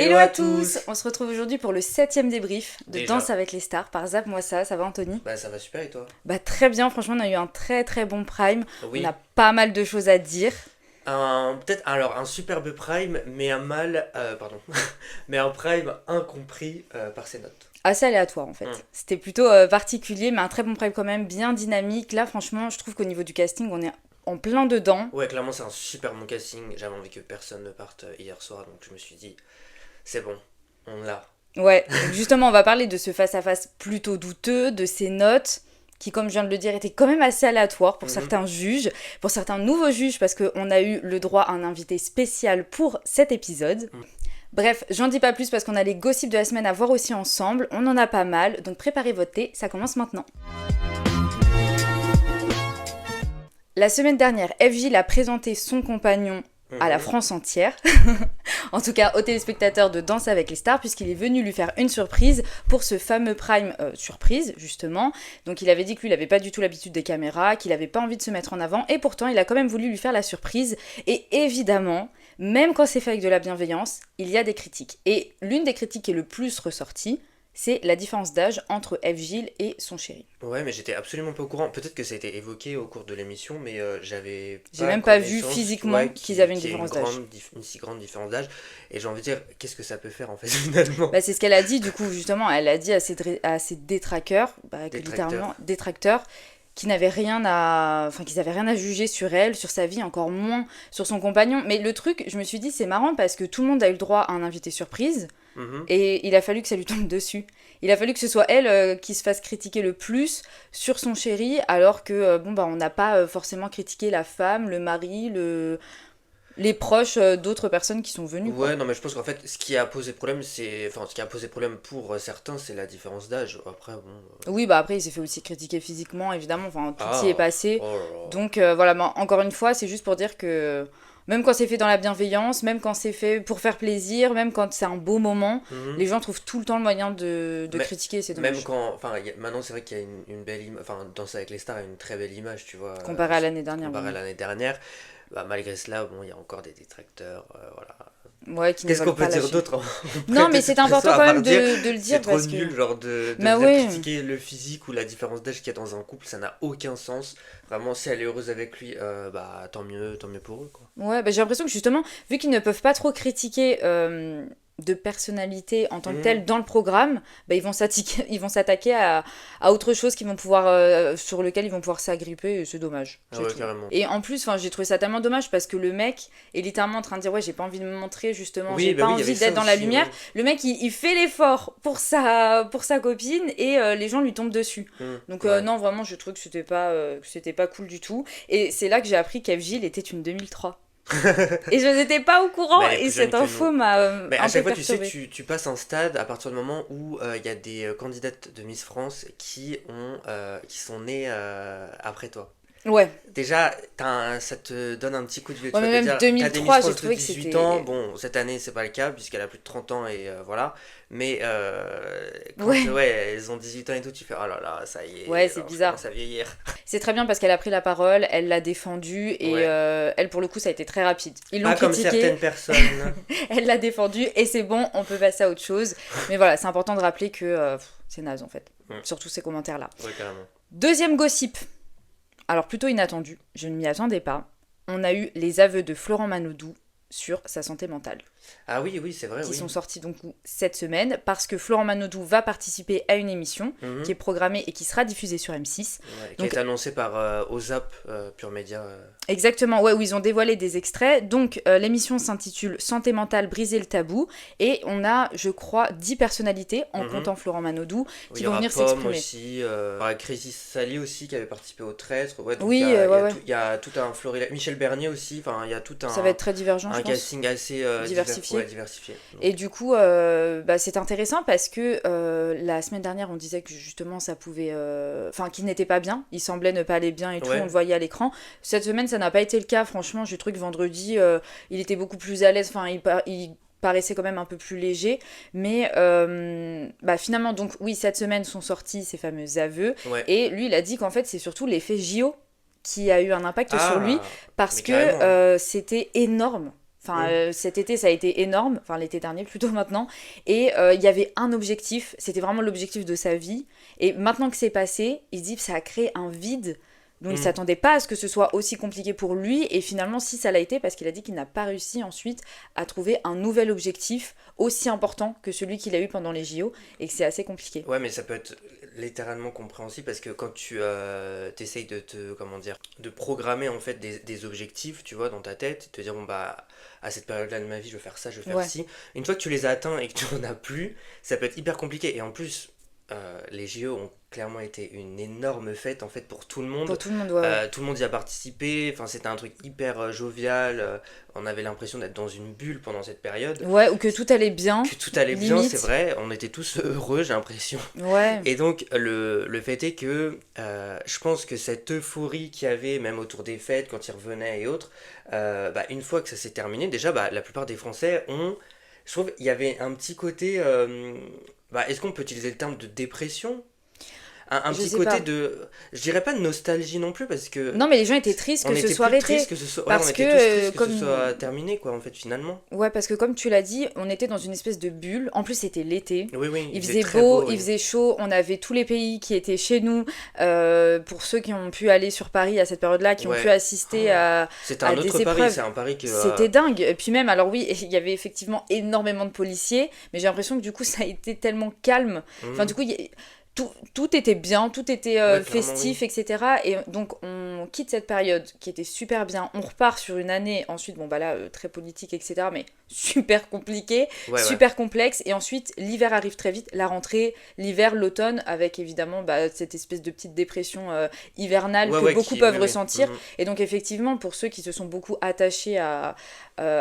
Hello à tous. On se retrouve aujourd'hui pour le 7e débrief de Déjà. Danse avec les stars par Zap Moi Ça va Anthony? Bah ça va super et toi? Très bien, franchement on a eu un très très bon prime, on a Oui. pas mal de choses à dire. Peut-être alors un superbe prime, mais un mal, pardon, mais un prime incompris par ses notes. Assez aléatoire en Hmm. fait, c'était plutôt particulier mais un très bon prime quand même, bien dynamique. Là franchement je trouve qu'au niveau du casting on est en plein dedans. Ouais, clairement c'est un super bon casting. J'avais envie que personne ne parte hier soir, donc je me suis dit c'est bon, on l'a. Ouais, donc justement on va parler de ce face-à-face plutôt douteux, de ces notes qui, comme je viens de le dire, étaient quand même assez aléatoires pour Mhm. certains juges, pour certains nouveaux juges, parce qu'on a eu le droit à un invité spécial pour cet épisode. Mm. Bref, j'en dis pas plus parce qu'on a les gossips de la semaine à voir aussi ensemble, on en a pas mal, donc préparez votre thé, ça commence maintenant. La semaine dernière, FJ a présenté son compagnon à la Mhm. France entière, en tout cas aux téléspectateurs de Danse avec les stars, puisqu'il est venu lui faire une surprise pour ce fameux prime surprise, justement. Donc il avait dit que lui, il n'avait pas du tout l'habitude des caméras, qu'il n'avait pas envie de se mettre en avant, et pourtant il a quand même voulu lui faire la surprise. Et évidemment, même quand c'est fait avec de la bienveillance, il y a des critiques. Et l'une des critiques qui est le plus ressortie, c'est la différence d'âge entre F. Gilles et son chéri. Ouais, mais j'étais absolument pas au courant. Peut-être que ça a été évoqué au cours de l'émission, mais j'avais J'ai pas même pas vu connaissance, physiquement ouais, qu'ils avaient une qu'il y ait différence d'âge. une si grande différence d'âge. Et j'ai envie de dire, qu'est-ce que ça peut faire en fait finalement? C'est ce qu'elle a dit, du coup, justement, elle a dit à ses détraqueurs, que littéralement, Détracteur. détracteurs, qu'ils n'avaient rien à... Enfin, qu'ils avaient rien à juger sur elle, sur sa vie, encore moins sur son compagnon. Mais le truc, je me suis dit, c'est marrant parce que tout le monde a eu le droit à un invité surprise, Mhm. et il a fallu que ça lui tombe dessus. Il a fallu que ce soit elle qui se fasse critiquer le plus sur son chéri, alors que, on n'a pas forcément critiqué la femme, le mari, les proches d'autres personnes qui sont venues, quoi. Ouais, non, mais je pense qu'en fait, ce qui a posé problème, enfin, ce qui a posé problème pour certains, c'est la différence d'âge. Après, bon. Oui, après, il s'est fait aussi critiquer physiquement, évidemment, enfin, tout y est Ah, passé. oh là là. Donc, mais encore une fois, c'est juste pour dire que même quand c'est fait dans la bienveillance, même quand c'est fait pour faire plaisir, même quand c'est un beau moment, Mhm. les gens trouvent tout le temps le moyen de Mais critiquer, c'est même dommage. quand, enfin, maintenant, c'est vrai qu'il y a une belle image, enfin, Danse avec les stars a une très belle image, tu vois, Comparé à l'année dernière, comparé à oui. l'année dernière. Bah, malgré cela, bon, il y a encore des détracteurs, voilà. Ouais, qui ne Qu'est-ce qu'on veulent peut pas dire lâcher. d'autre en Non, prête de mais cette c'est pression important à quand part même dire de le c'est dire trop parce que... nul, genre de Bah venir ouais. critiquer le physique ou la différence d'âge qu'il y a dans un couple, ça n'a aucun sens. Vraiment, si elle est heureuse avec lui, bah tant mieux pour eux, quoi. Ouais, j'ai l'impression que justement, vu qu'ils ne peuvent pas trop critiquer de personnalité en tant que Mhm. telle dans le programme, ils vont s'attaquer à autre chose qu'ils vont pouvoir, sur lequel ils vont pouvoir s'agripper, et c'est dommage, Ah j'ai ouais, trouvé. carrément. Et en plus, j'ai trouvé ça tellement dommage parce que le mec est littéralement en train de dire ouais, j'ai pas envie de me montrer, justement, Oui, j'ai bah pas oui, il y avait envie ça d'être dans la aussi, lumière. ouais. Le mec, il fait l'effort pour sa copine et les gens lui tombent dessus. Mhm. Donc Ouais. non, vraiment, je trouve que c'était pas cool du tout. Et c'est là que j'ai appris qu'Evgil était une 2003. Et je n'étais pas au Mais courant elle est et plus jeune cette que info nous. m'a Mais à un peu chaque fois, tu sais, perturbée. tu passes un stade à partir du moment où il y a des candidates de Miss France qui sont nées après toi. Ouais. Déjà, ça te donne un petit coup de vieux. Tu Ouais, vas mais te même dire, t'as des Miss 2003, j'ai France de trouvé que 18 ans. c'était... Bon, cette année, c'est pas le cas, puisqu'elle a plus de 30 ans et voilà. Mais quand Ouais. ouais, elles ont 18 ans et tout, tu fais, oh là là, ça y Ouais, est, c'est alors je bizarre. commence à vieillir. C'est très bien parce qu'elle a pris la parole, elle l'a défendue et Ouais. Elle, pour le coup, ça a été très rapide. Ils l'ont Pas comme critiqué, certaines personnes. elle l'a défendue et c'est bon, on peut passer à autre chose. Mais voilà, c'est important de rappeler que c'est naze en fait. Ouais, Surtout ces commentaires-là. ouais, carrément. Deuxième gossip. Alors plutôt inattendu, je ne m'y attendais pas. On a eu les aveux de Florent Manodou sur sa santé mentale, Ah oui, oui, c'est vrai, qui oui. sont sortis donc cette semaine, parce que Florent Manodou va participer à une émission qui Mhm. est programmée et qui sera diffusée sur M6. Ouais, qui a Donc été annoncé par OZAP, Pure Média. exactement, ouais, où ils ont dévoilé des extraits. Donc l'émission s'intitule Santé mentale, briser le tabou, et on a, je crois, 10 personnalités, en Mhm. comptant Florent Manodou, Oui, qui il y vont aura venir Pomme s'exprimer. aussi, Crazy Sally aussi qui avait participé au Traître. Ouais, donc Oui, ouais, ouais. il y a tout un florilège. Michel Bernier aussi, enfin, il y a tout Ça va être très divergent, je un pense. casting assez Diversifié. ouais, diversifié. Donc, Et du coup, c'est intéressant parce que la semaine dernière, on disait que justement ça pouvait. Enfin, qu'il n'était pas bien. Il semblait ne pas aller bien et tout, on ouais. le voyait à l'écran. Cette semaine, ça n'a pas été le cas. Franchement, j'ai trouvé que vendredi, il était beaucoup plus à l'aise. Enfin, il paraissait quand même un peu plus léger. Mais finalement, donc oui, cette semaine sont sortis ces fameux aveux. Ouais. Et lui, il a dit qu'en fait, c'est surtout l'effet JO qui a eu un impact sur lui Ah, parce mais que carrément. c'était énorme. Enfin, cet été, ça a été énorme. Enfin, l'été dernier, plutôt maintenant. Et il y avait un objectif. C'était vraiment l'objectif de sa vie. Et maintenant que c'est passé, il se dit que ça a créé un vide. Donc, il Mm. s'attendait pas à ce que ce soit aussi compliqué pour lui. Et finalement, si ça l'a été, parce qu'il a dit qu'il n'a pas réussi ensuite à trouver un nouvel objectif aussi important que celui qu'il a eu pendant les JO. Et que c'est assez compliqué. Ouais, mais ça peut être littéralement compréhensible parce que quand tu t'essayes comment dire, de programmer en fait des objectifs, tu vois, dans ta tête, te dire bon bah à cette période-là de ma vie, je vais faire ça, je vais faire Ouais. ci. Une fois que tu les as atteints et que tu en as plus, ça peut être hyper compliqué. Et en plus, les JO ont clairement été une énorme fête en fait pour tout le Pour monde. tout le monde, ouais, ouais. Tout le monde y a participé. Enfin, c'était un truc hyper jovial. On avait l'impression d'être dans une bulle pendant cette période. Ouais, ou que tout allait bien, Que tout allait bien, c'est limite. vrai. On était tous heureux, j'ai l'impression. Ouais, Et donc, le fait est que je pense que cette euphorie qu'il y avait, même autour des fêtes, quand ils revenaient et autres, bah, une fois que ça s'est terminé, déjà, bah, la plupart des Français ont. Je trouve il y avait un petit côté. Bah, est-ce qu'on peut utiliser le terme de dépression? Un je petit sais côté pas. de. Je dirais pas de nostalgie non plus, parce que Non, mais les gens étaient tristes on que ce était soit plus arrêté. triste que ce soit. Ouais, on Parce que, était tous tristes que ce comme... soit terminé, quoi, en fait, finalement. Ouais, parce que comme tu l'as dit, on était dans une espèce de bulle. En plus, c'était l'été. Oui, oui, Il il faisait faisait très beau, beau, il oui. faisait chaud. On avait tous les pays qui étaient chez nous. Pour ceux qui ont pu aller sur Paris à cette période-là, qui ont pu Ouais. assister Oh, c'était à un des autre Paris, épreuves. c'est un Paris que. C'était dingue. Et puis même, alors oui, il y avait effectivement énormément de policiers. Mais j'ai l'impression que du coup, ça a été tellement calme. Enfin, du coup, tout était bien, tout était Ouais, clairement, oui. festif, etc. Et donc on quitte cette période qui était super bien, on repart sur une année, ensuite, bon bah là, très politique, etc. Mais super compliqué, Ouais, ouais. super complexe. Et ensuite, l'hiver arrive très vite, la rentrée, l'hiver, l'automne, avec évidemment bah, cette espèce de petite dépression hivernale Ouais, que ouais, beaucoup oui, peuvent oui. ressentir. Et donc effectivement, pour ceux qui se sont beaucoup attachés à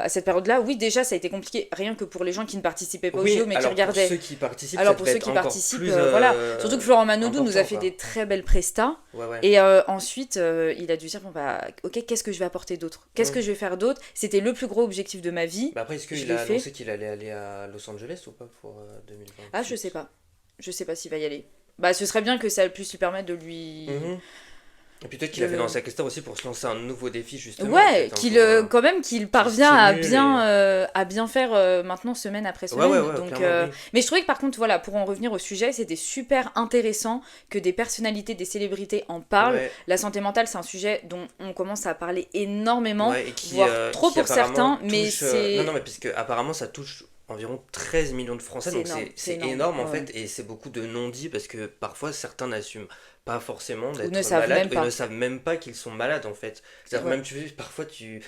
cette période-là, oui, déjà, ça a été compliqué, rien que pour les gens qui ne participaient pas aux Oui, JO, mais qui alors pour regardaient. ceux qui participent, ça Alors pour devait ceux être qui encore participent, plus voilà. Surtout que Florent Manodou nous a important, fait quoi. des très belles prestas. Ouais, ouais. Et ensuite, il a dû dire, bon bah, ok, qu'est-ce que je vais apporter d'autre? Qu'est-ce que Mm. je vais faire d'autre? C'était le plus gros objectif de ma vie. Bah après, est-ce Je qu'il l'ai a fait. annoncé qu'il allait aller à Los Angeles ou pas pour Ah, je 2028? sais pas. Je sais pas s'il va y aller. Bah, ce serait bien que ça puisse lui permettre de lui... Mhm. Et puis peut-être qu'il a fait de... dans sa question aussi pour se lancer un nouveau défi, justement, en Ouais, fait, hein, qu'il pour, quand même qu'il qui parvient à stimule bien, et... à bien faire maintenant semaine après Ouais, ouais, semaine. ouais, Donc, clairement, oui. mais je trouvais que par contre, voilà, pour en revenir au sujet, c'était super intéressant que des personnalités, des célébrités en parlent. Ouais, La santé mentale, c'est un sujet dont on commence à parler énormément, ouais, et qui, voire trop qui pour apparemment certains, mais touche... Non, non, c'est mais puisque apparemment ça touche environ 13 millions de Français, c'est donc énorme, c'est c'est énorme. énorme en Ouais, ouais. fait, et c'est beaucoup de non-dits parce que parfois certains n'assument pas forcément Ou ne d'être savent malades même et ne pas. savent même pas qu'ils sont malades en fait. C'est-à-dire Ouais. même parfois tu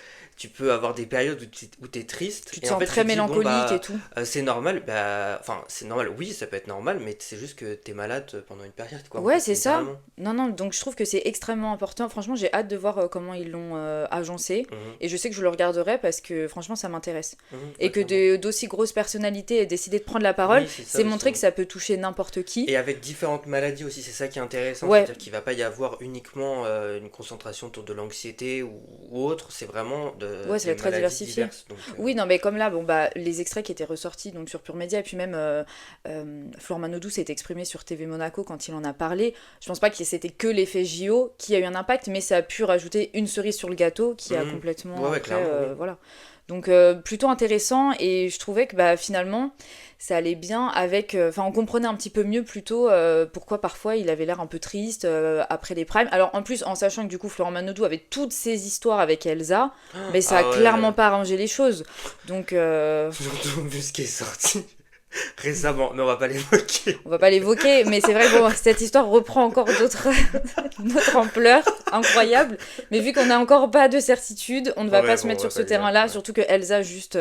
peux avoir des périodes où t'es triste Tu te et en sens fait très tu te dis bon mélancolique et bah tout. c'est normal, bah enfin c'est normal, oui ça peut être normal, mais c'est juste que t'es malade pendant une période quoi en Ouais, fait, c'est ça. littéralement. Non, non, donc je trouve que c'est extrêmement important. Franchement, j'ai hâte de voir comment ils l'ont agencé. Mhm, Et je sais que je le regarderai parce que franchement, ça m'intéresse. mhm, Et ouais, que clairement. d'aussi grosses personnalités aient décidé de prendre la parole, Oui, c'est ça c'est montrer que aussi. ça peut toucher n'importe qui. Et avec différentes maladies aussi, c'est ça qui est intéressant, Ouais, c'est-à-dire qu'il va pas y avoir uniquement une concentration autour de l'anxiété ou autre, c'est vraiment ouais, ça va des être très maladies diversifié. diverses. Donc, Oui, non, mais comme là, bon, bah, les extraits qui étaient ressortis donc, sur Pure Média, et puis même Florent Manodou s'est exprimé sur TV Monaco quand il en a parlé. Je pense pas que c'était que l'effet JO qui a eu un impact, mais ça a pu rajouter une cerise sur le gâteau qui a mhm. complètement Ouais, ouais, après, clairement, oui. voilà. Donc plutôt intéressant et je trouvais que bah, finalement ça allait bien avec... Enfin on comprenait un petit peu mieux plutôt pourquoi parfois il avait l'air un peu triste après les primes. Alors en plus en sachant que du coup Florent Manodou avait toutes ces histoires avec Elsa, mais ça a Ah clairement ouais, pas arrangé les choses. Donc surtout vu ce qui est sorti récemment, mais on va pas l'évoquer. on va pas l'évoquer, mais c'est vrai que bon, cette histoire reprend encore d'autres notre ampleur incroyable. Mais vu qu'on n'a encore pas de certitude, on ne va Ouais, pas se bon, on mettre va sur pas ce le dire, terrain-là, ouais. surtout que Elsa juste...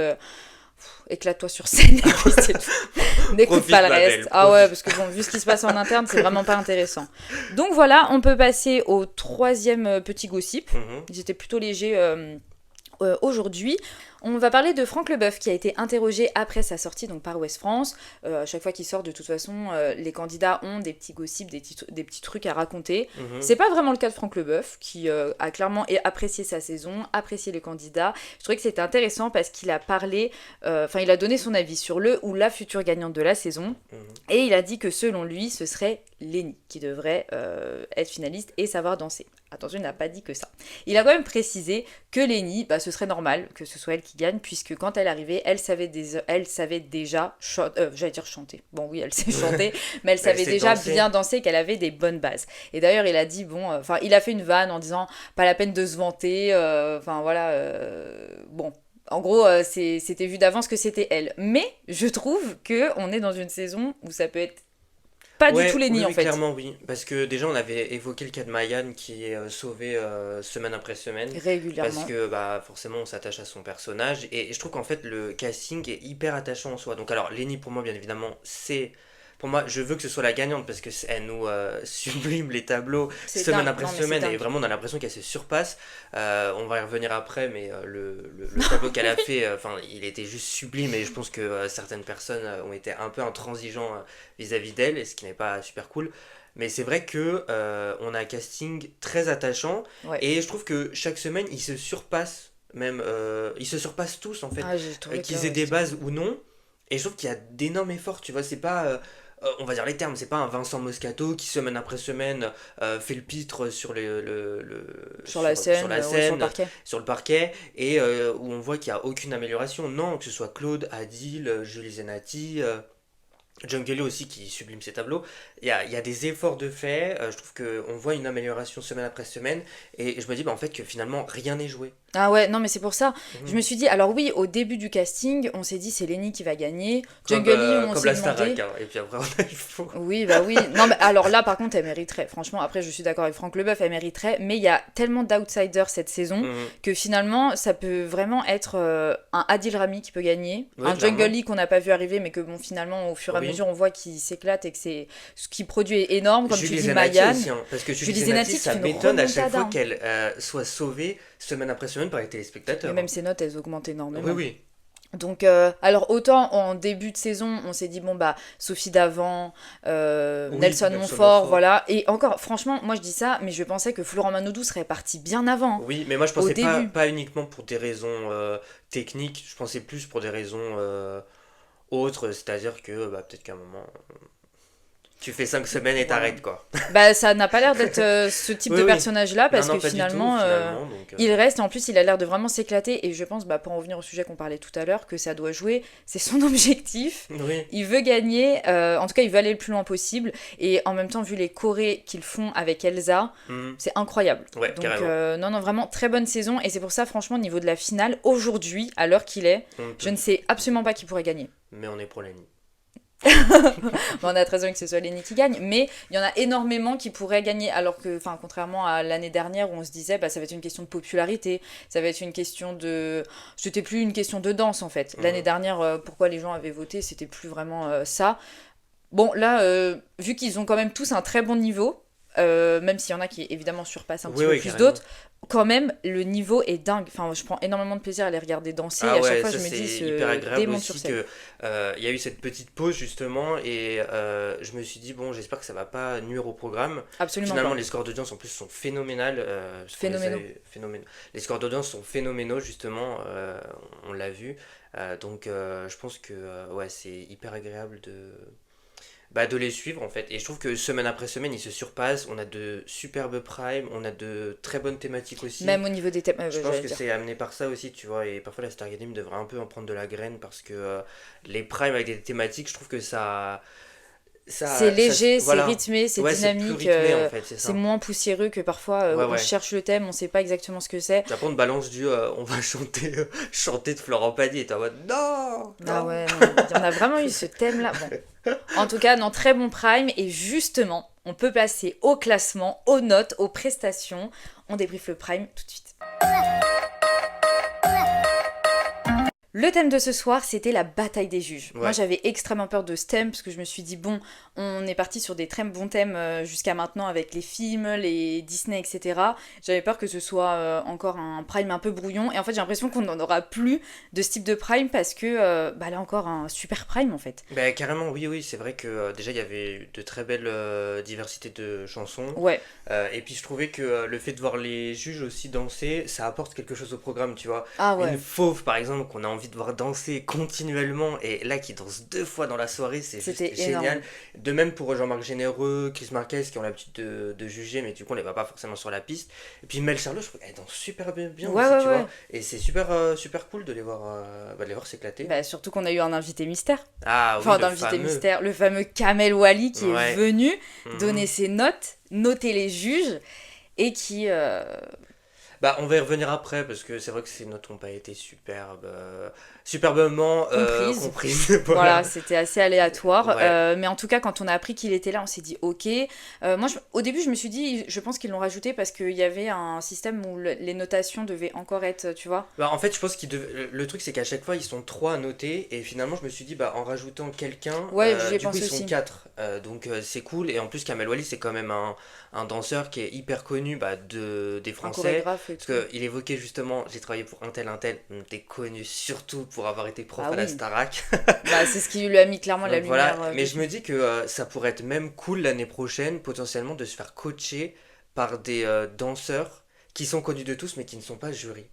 éclate-toi sur scène et puis c'est tout. N'écoute Profite, pas le ma reste. belle, Ah ouais, profite. parce que bon, vu ce qui se passe en interne, c'est vraiment pas intéressant. Donc voilà, on peut passer au troisième petit gossip. Mhm, Ils étaient plutôt légers aujourd'hui. On va parler de Franck Leboeuf qui a été interrogé après sa sortie donc par Ouest France. À chaque fois qu'il sort, de toute façon, les candidats ont des petits gossips, des petits trucs à raconter. mhm. C'est pas vraiment le cas de Franck Leboeuf qui a clairement apprécié sa saison, apprécié les candidats. Je trouvais que c'était intéressant parce qu'il a parlé, enfin il a donné son avis sur le ou la future gagnante de la saison. Mhm. Et il a dit que selon lui, ce serait Lénie qui devrait être finaliste et savoir danser. Attention, il n'a pas dit que ça. Il a quand même précisé que Lénie, bah, ce serait normal que ce soit elle qui gagne, puisque quand elle arrivait, elle savait déjà j'allais dire chanter. Bon oui, elle sait chanter, mais elle savait déjà bien danser, qu'elle avait des bonnes bases. Et d'ailleurs, il a dit il a fait une vanne en disant pas la peine de se vanter, bon. En gros, c'était vu d'avance que c'était elle. Mais je trouve que on est dans une saison où ça peut être pas du tout Lenny, en fait. Clairement, oui. Parce que déjà, on avait évoqué le cas de Mayan qui est sauvé semaine après semaine. Régulièrement. Parce que forcément, on s'attache à son personnage. Et je trouve qu'en fait, le casting est hyper attachant en soi. Donc, alors, Lenny, pour moi, bien évidemment, c'est. Pour moi, je veux que ce soit la gagnante parce que elle nous sublime les tableaux semaine après semaine et vraiment on a l'impression qu'elle se surpasse. On va y revenir après, mais le tableau qu'elle a fait, il était juste sublime et je pense que certaines personnes ont été un peu intransigeants vis-à-vis d'elle, et ce qui n'est pas super cool. Mais c'est vrai que on a un casting très attachant et je trouve que chaque semaine ils se surpassent, même ils se surpassent tous en fait, qu'ils aient des bases ou non. Et je trouve qu'il y a d'énormes efforts, tu vois, c'est pas, on va dire les termes, c'est pas un Vincent Moscato qui semaine après semaine fait le pitre sur la scène, sur le parquet. Sur le parquet, et où on voit qu'il n'y a aucune amélioration. Non, que ce soit Claude, Adil, Julie Zenati, Jungle aussi qui sublime ses tableaux, il y a des efforts de fait, je trouve qu'on voit une amélioration semaine après semaine, et je me dis en fait que finalement rien n'est joué. Ah ouais, non mais c'est pour ça, je me suis dit, alors oui, au début du casting, on s'est dit c'est Lenny qui va gagner, Jungle on comme s'est la demandé... Starac, hein. Et puis après on a eu faux. Oui, bah oui, non mais alors là par contre elle mériterait, franchement, après je suis d'accord avec Franck Leboeuf, elle mériterait, mais il y a tellement d'outsiders cette saison, que finalement ça peut vraiment être un Adil Rami qui peut gagner, un Jungle Lee qu'on n'a pas vu arriver, mais que bon finalement au fur et à mesure on voit qu'il s'éclate et que c'est ce qu'il produit est énorme, comme Julie tu dis Mayan. Aussi, hein, parce que Julie Zenati, ça m'étonne à chaque fois qu'elle soit sauvée semaine après semaine par les téléspectateurs. Mais même ses notes, elles augmentent énormément. Oui, oui. Donc, alors autant en début de saison, on s'est dit, Sophie Davant, Nelson Montfort, voilà. Et encore, franchement, moi je dis ça, mais je pensais que Florent Manodou serait parti bien avant. Oui, mais moi je pensais pas uniquement pour des raisons techniques, je pensais plus pour des raisons autres, c'est-à-dire que peut-être qu'à un moment... Tu fais 5 semaines et t'arrêtes, quoi. Bah, ça n'a pas l'air d'être ce type de personnage-là, parce que finalement, il reste, en plus, il a l'air de vraiment s'éclater, et je pense, pour en revenir au sujet qu'on parlait tout à l'heure, que ça doit jouer, c'est son objectif. Oui. Il veut gagner, en tout cas, il veut aller le plus loin possible, et en même temps, vu les chorés qu'ils font avec Elsa, c'est incroyable. Ouais, donc, non, vraiment, très bonne saison, et c'est pour ça, franchement, au niveau de la finale, aujourd'hui, à l'heure qu'il est, je ne sais absolument pas qui pourrait gagner. Mais on est pour Lenny. On a très envie que ce soit Lenny qui gagne, mais il y en a énormément qui pourraient gagner, alors que, contrairement à l'année dernière où on se disait ça va être une question de popularité, ça va être une question de... C'était plus une question de danse en fait. L'année dernière, pourquoi les gens avaient voté, c'était plus vraiment ça. Bon, là, vu qu'ils ont quand même tous un très bon niveau, même s'il y en a qui évidemment surpassent un petit peu plus d'autres, quand même le niveau est dingue. Enfin, je prends énormément de plaisir à les regarder danser, et à chaque fois je me dis se démonte sur scène. Il y a eu cette petite pause justement, et je me suis dit j'espère que ça va pas nuire au programme. Absolument finalement pas. Les scores d'audience en plus sont phénoménales, phénoménaux. Les scores d'audience sont phénoménaux justement, on l'a vu, donc je pense que c'est hyper agréable de les suivre en fait, et je trouve que semaine après semaine ils se surpassent, on a de superbes primes, on a de très bonnes thématiques aussi, même au niveau des thèmes, je pense que c'est amené par ça aussi, tu vois, et parfois la Star Academy devrait un peu en prendre de la graine, parce que les primes avec des thématiques, je trouve que c'est léger, c'est rythmé, c'est dynamique, c'est plus rythmé, en fait, c'est moins poussiéreux que parfois on cherche le thème, on sait pas exactement ce que c'est. Après on te balance on va chanter de Florent Pagny, et t'es en mode non. Ah ouais, non, il y en a vraiment eu ce thème là. Bon. En tout cas, très bon prime, et justement, on peut passer au classement, aux notes, aux prestations. On débriefe le prime tout de suite. Le thème de ce soir, c'était la bataille des juges. Moi, j'avais extrêmement peur de ce thème, parce que je me suis dit, on est parti sur des très bons thèmes jusqu'à maintenant, avec les films, les Disney, etc. J'avais peur que ce soit encore un prime un peu brouillon, et en fait, j'ai l'impression qu'on n'en aura plus de ce type de prime, parce que, là encore, un super prime, en fait. Carrément, oui, c'est vrai que déjà, il y avait de très belles diversités de chansons. Ouais. Et puis, je trouvais que le fait de voir les juges aussi danser, ça apporte quelque chose au programme, tu vois. Ah ouais. Une fauve, par exemple, qu'on a envie envie de voir danser continuellement, et là qui danse 2 fois dans la soirée, c'est juste C'était génial. énorme. De même pour Jean-Marc Généreux, Chris Marquez qui ont l'habitude de juger, mais du coup on les voit pas forcément sur la piste. Et puis Mel Charlot, je trouve qu'elle danse super bien Ouais, aussi, ouais, tu ouais. vois. Et c'est super, super cool de les voir s'éclater. Bah, surtout qu'on a eu un invité mystère. Ah oui, Enfin, le d'invité fameux. mystère, le fameux Kamel Wally qui est Ouais. venu Mhm. donner ses notes, noter les juges et qui Bah, on va y revenir après parce que c'est vrai que ces notes n'ont pas été superbement comprise. comprises. Voilà, Voilà. c'était assez aléatoire. Ouais. Mais en tout cas, quand on a appris qu'il était là, on s'est dit ok. Moi, au début, je me suis dit, je pense qu'ils l'ont rajouté parce qu'il y avait un système où les notations devaient encore être, tu vois. Bah, en fait, je pense le truc, c'est qu'à chaque fois, ils sont 3 à noter. Et finalement, je me suis dit, bah, en rajoutant quelqu'un, Ouais, j'y ai du coup, pensé ils sont aussi. 4. Donc, c'est cool. Et en plus, Kamel Wally, c'est quand même un danseur qui est hyper connu bah, des Un Français. chorégraphe et Parce tout. qu'il évoquait justement, j'ai travaillé pour un tel. T'es connu surtout pour avoir été prof Ah à la oui. Starac. Bah, c'est ce qui lui a mis clairement la Donc voilà, lumière mais je dessus. me dis que ça pourrait être même cool l'année prochaine, potentiellement, de se faire coacher par des danseurs qui sont connus de tous, mais qui ne sont pas jurys.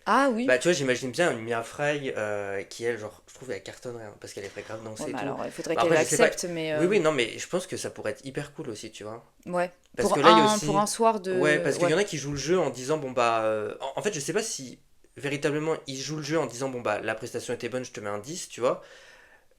Ah oui. Bah, tu vois, j'imagine bien une Mia Frey qui, elle, genre, je trouve, elle cartonnerait, hein, parce qu'elle est très grave Ouais, danser et mais tout. alors, il faudrait Bah, qu'elle après, je sais pas. l'accepte, mais Oui, oui, non, mais je pense que ça pourrait être hyper cool aussi, tu vois. ouais. Parce que là, il y a Pour un aussi. soir Ouais, de. parce qu'il y Ouais. en a qui jouent le jeu en disant, bon, bah. En fait, je sais pas si véritablement ils jouent le jeu en disant, bon, bah, la prestation était bonne, je te mets un 10 tu vois.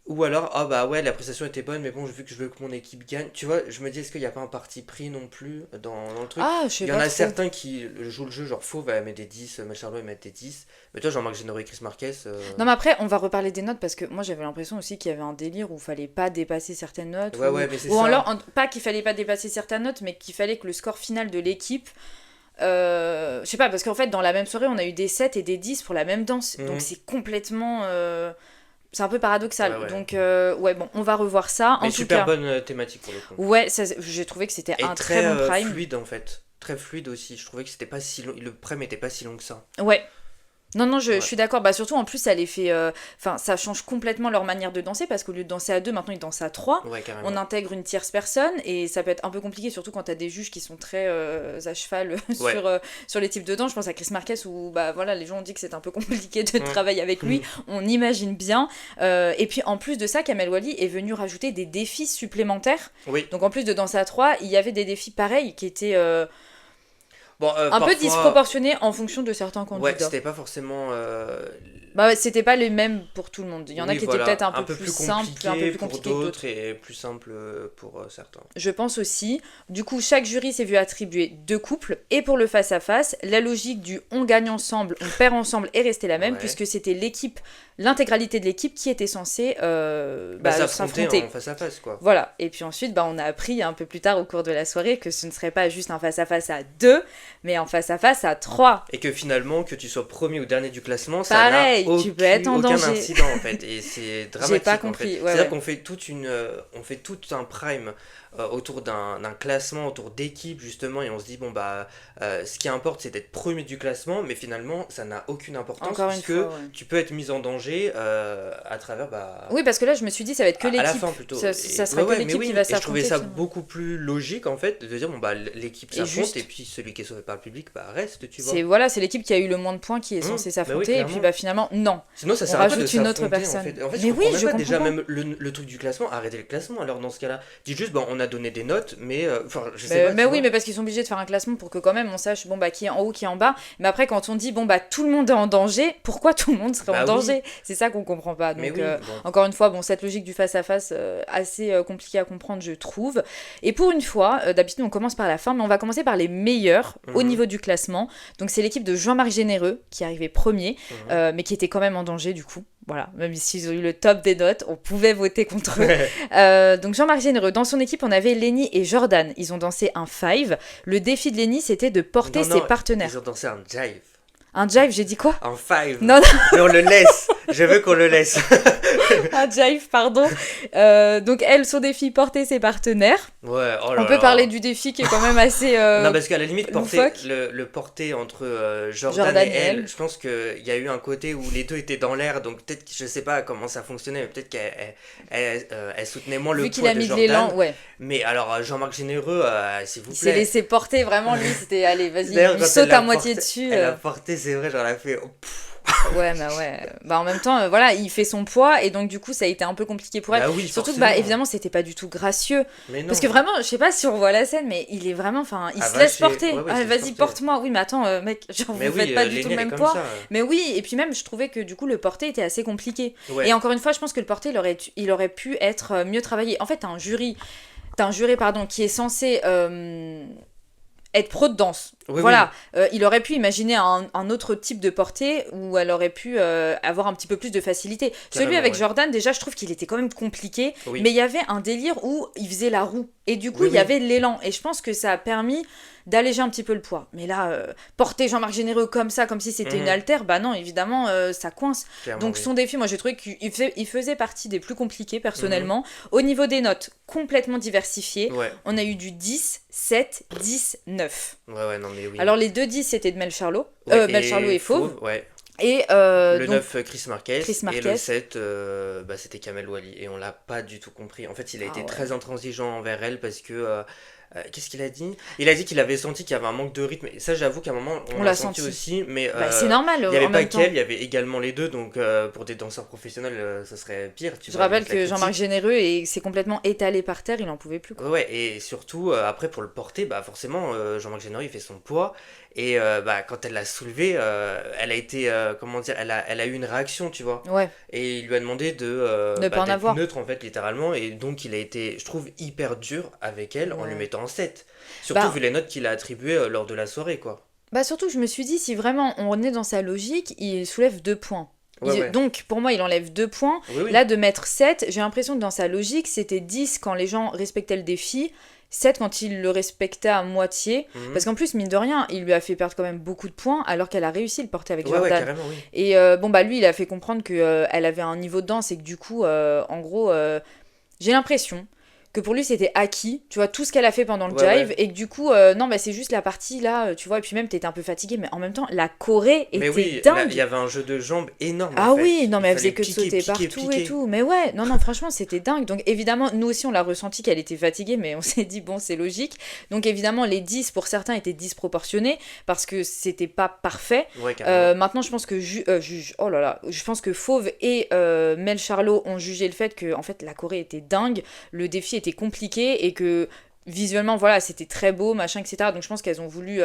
Ou alors, ah bah ouais, la prestation était bonne, mais bon, vu que je veux que mon équipe gagne, tu vois, je me dis, est-ce qu'il n'y a pas un parti pris non plus dans le truc? Ah, je sais Il y en pas a trop. certains qui jouent le jeu, genre Faux va mettre des 10, Macharlo va mettre des 10. Mais toi, Jean-Marc Généreux et Chris Marquez. Non, mais après, on va reparler des notes parce que moi j'avais l'impression aussi qu'il y avait un délire où il fallait pas dépasser certaines notes Ouais, ouais, mais c'est ou alors, ça. pas qu'il fallait pas dépasser certaines notes, mais qu'il fallait que le score final de l'équipe. Je sais pas, parce qu'en fait, dans la même soirée, on a eu des 7 et des 10 pour la même danse. Donc Mhm. c'est complètement. C'est un peu paradoxal. Ouais, ouais. Donc, ouais, bon, on va revoir ça. Mais En tout super cas, bonne thématique pour le coup. ouais, j'ai trouvé que c'était Et un très très bon prime. fluide en fait. Très fluide aussi. Je trouvais que c'était pas si long. Le prêt était pas si long que ça. Ouais. Non, non, je Ouais. suis d'accord. Bah, surtout, en plus, ça les fait. Enfin, ça change complètement leur manière de danser parce qu'au lieu de danser à deux, maintenant ils dansent à trois. Ouais, On carrément. intègre une tierce personne et ça peut être un peu compliqué, surtout quand t'as des juges qui sont très à cheval Ouais. sur les types de danse. Je pense à Chris Marquez où bah, voilà, les gens ont dit que c'est un peu compliqué de Ouais. travailler avec lui. On imagine bien. Et puis en plus de ça, Kamel Wally est venu rajouter des défis supplémentaires. Oui. Donc en plus de danser à trois, il y avait des défis pareils qui étaient Bon, un peu parfois. disproportionnés en fonction de certains Ouais, candidats. c'était pas forcément. Bah ouais, c'était pas les mêmes pour tout le monde. Il y en a Oui, qui étaient voilà. peut-être un Un peu peu plus plus simples, un peu compliqué plus pour compliqués que d'autres d'autres. et plus simple pour certains. Je pense aussi. Du coup, chaque jury s'est vu attribuer deux couples. Et pour le face-à-face, la logique du on gagne ensemble, on perd ensemble est restée la même, Ouais. puisque c'était l'équipe, l'intégralité de l'équipe qui était censée S'affronter s'affronter. en face à face, quoi. Voilà. Et puis ensuite, bah, on a appris un peu plus tard au cours de la soirée que ce ne serait pas juste un face-à-face à deux, mais un face-à-face à trois. Et que finalement, que tu sois premier ou dernier du classement, Pareil, ça n'a tu peux être en aucun danger. incident en fait. Et c'est dramatique J'ai pas en fait. compris. Ouais, C'est-à-dire ouais. qu'on fait on fait tout un prime autour d'un classement, autour d'équipes justement, et on se dit bon bah ce qui importe c'est d'être premier du classement, mais finalement ça n'a aucune importance Encore une puisque fois, ouais. tu peux être mis en danger à travers bah Oui, parce que là, je me suis dit, ça va être que à la l'équipe. fin plutôt. Ça sera Ouais, que ouais, mais l'équipe oui, qui va et je trouvais s'affronter. ça Finalement. beaucoup plus logique en fait de dire bon bah l'équipe Et s'affronte juste. et puis celui qui est sauvé par le public bah reste, tu vois. C'est voilà, c'est l'équipe qui a eu le moins de points qui est censée Bah oui, s'affronter. Et puis clairement. bah finalement, non. Sinon, ça On sert à quoi de rajoute une autre s'affronter personne. en fait. En fait, Mais je oui, comprends même je pas comprends déjà pas. même le truc du classement. Arrêtez le classement alors dans ce cas-là. Dites juste, bon, on a donné des notes, mais enfin, je sais pas. Mais Tu oui, vois. mais parce qu'ils sont obligés de faire un classement pour que quand même on sache bon bah qui est en haut, qui est en bas. Mais après, quand on dit bon bah tout le monde est en danger, pourquoi tout le monde serait Bah en oui. danger? C'est ça qu'on comprend pas. Mais Donc oui, bon. encore une fois, bon cette logique du face à face assez compliquée à comprendre, je trouve. Et pour une fois, d'habitude on commence par la fin, mais on va commencer par les meilleurs au Mhm, niveau du classement. Donc c'est l'équipe de Jean-Marc Généreux qui arrivait premier, mhm. mais qui était quand même en danger du coup. Voilà, même s'ils ont eu le top des notes, on pouvait voter contre eux. Donc Jean-Marc Généreux, dans son équipe, on avait Lenny et Jordan. Ils ont dansé un five. Le défi de Lenny, c'était de porter Non, ses non, partenaires. ils ont dansé un jive. Un jive, j'ai dit quoi? Un five. Non, Mais on le laisse. Je veux qu'on le laisse. un jive, pardon. Donc elle, son défi, porter ses partenaires. Ouais, oh là On peut là. parler du défi qui est quand même assez Non, parce qu'à la limite, loufoque. le porter entre Jordan, Jordan et et elle, elle. je pense qu'il y a eu un côté où les deux étaient dans l'air, donc peut-être, je sais pas comment ça fonctionnait, mais peut-être qu'elle soutenait moins le Vu qu'il poids a de mis de Jordan. l'élan, ouais. Mais alors, Jean-Marc Généreux, s'il vous Il s'est plaît. laissé porter, vraiment, lui, c'était allez, vas-y, D'ailleurs, il quand saute elle l'a à moitié porté- dessus. Elle a porté, c'est vrai, genre, elle a fait. Oh, pff. Ouais, bah ouais. Bah en même temps, voilà, il fait son poids et donc du coup, ça a été un peu compliqué pour elle. Bah oui, Surtout que, forcément. bah évidemment, c'était pas du tout gracieux. Mais Parce que non. vraiment, je sais pas si on voit la scène, mais il est vraiment, enfin, il Ah, se laisse vache, ouais, porter. ouais, il Ah, se laisse vas-y, porter. porte-moi. Oui, mais attends, mec, genre, Mais vous oui, faites pas du tout Lenny, le elle est même comme poids. ça. Mais oui, et puis même, je trouvais que du coup, le porté était assez compliqué. Ouais. Et encore une fois, je pense que le porté, il aurait pu être mieux travaillé. En fait, t'as un jury, pardon, qui est censé être pro de danse. Oui, oui, Voilà, il aurait pu imaginer un autre type de portée où elle aurait pu avoir un petit peu plus de facilité. Celui carrément, avec ouais. Jordan, déjà, je trouve qu'il était quand même compliqué, Oui, mais il y avait un délire où il faisait la roue. Et du coup, oui, il y oui. avait l'élan. Et je pense que ça a permis d'alléger un petit peu le poids. Mais là, porter Jean-Marc Généreux comme ça, comme si c'était une Mhm. haltère, bah non, évidemment, ça coince. Clairement, Donc oui. son défi, moi j'ai trouvé qu'il faisait partie des plus compliqués Mhm. personnellement. Au niveau des notes, complètement diversifiées. Ouais. On a eu du 10, 7, 10, 9. Ouais, ouais, non, mais oui. Alors les deux 10 c'était de Mel Charlot, Ouais, Mel Charlot et Fauve. ouais. Et Le donc 9 Chris Marquez, Chris et le Marquez. 7 bah, c'était Kamel Wally. Et on l'a pas du tout compris. En fait, il a Ah été ouais. très intransigeant envers elle parce que. Qu'est-ce qu'il a dit? Il a dit qu'il avait senti qu'il y avait un manque de rythme. Et ça, j'avoue qu'à un moment, on On l'a l'a senti senti. aussi. Mais Bah c'est normal il n'y avait en pas même temps. qu'elle, il y avait également les deux. Donc pour des danseurs professionnels, ça serait pire. Tu Je vois, rappelle limite la que Jean-Marc critique. Généreux s'est complètement étalé par terre, il en pouvait plus Ouais, quoi. ouais, et surtout, après, pour le porter, bah forcément, Jean-Marc Généreux, il fait son poids. Et bah, quand elle l'a soulevé, elle a été, comment dire, elle a eu une réaction, tu vois. Ouais, Et il lui a demandé ne pas en d'être avoir. neutre, en fait, littéralement. Et donc, il a été, je trouve, hyper dur avec elle en lui Ouais. mettant en 7. Surtout Bah, vu les notes qu'il a attribuées lors de la soirée, quoi. bah surtout je me suis dit si vraiment on est dans sa logique, il soulève 2 points. Ouais, ouais. Donc pour moi il enlève 2 points. Oui, oui. Là de mettre 7, j'ai l'impression que dans sa logique c'était 10 quand les gens respectaient le défi, 7 quand il le respectait à moitié. Mhm. Parce qu'en plus mine de rien, il lui a fait perdre quand même beaucoup de points alors qu'elle a réussi à le porter avec Ouais, ouais, Jordan. carrément, oui. Et bon bah lui il a fait comprendre que elle avait un niveau de danse et que du coup en gros j'ai l'impression que pour lui c'était acquis, tu vois, tout ce qu'elle a fait pendant le Ouais, jive, ouais. et que du coup, non, bah c'est juste la partie là, tu vois, et puis même t'étais un peu fatigué, mais en même temps, la choré Mais était oui, là, il y dingue. avait un jeu de jambes énorme, en Ah oui, fait. non, Il mais elle fallait faisait que de piquer, sauter piquer, partout et piquer. tout, mais ouais, non, non, franchement, c'était dingue. Donc évidemment, nous aussi, on l'a ressenti qu'elle était fatiguée, mais on s'est dit, bon, c'est logique. Donc évidemment, les 10 pour certains étaient disproportionnés, parce que c'était pas parfait. Ouais, carrément. Maintenant, je pense que oh là là, je pense que Fauve et Mel Charlot ont jugé le fait que en fait la Corée était dingue, le défi était compliqué et que visuellement voilà c'était très beau machin etc. Donc je pense qu'elles ont voulu,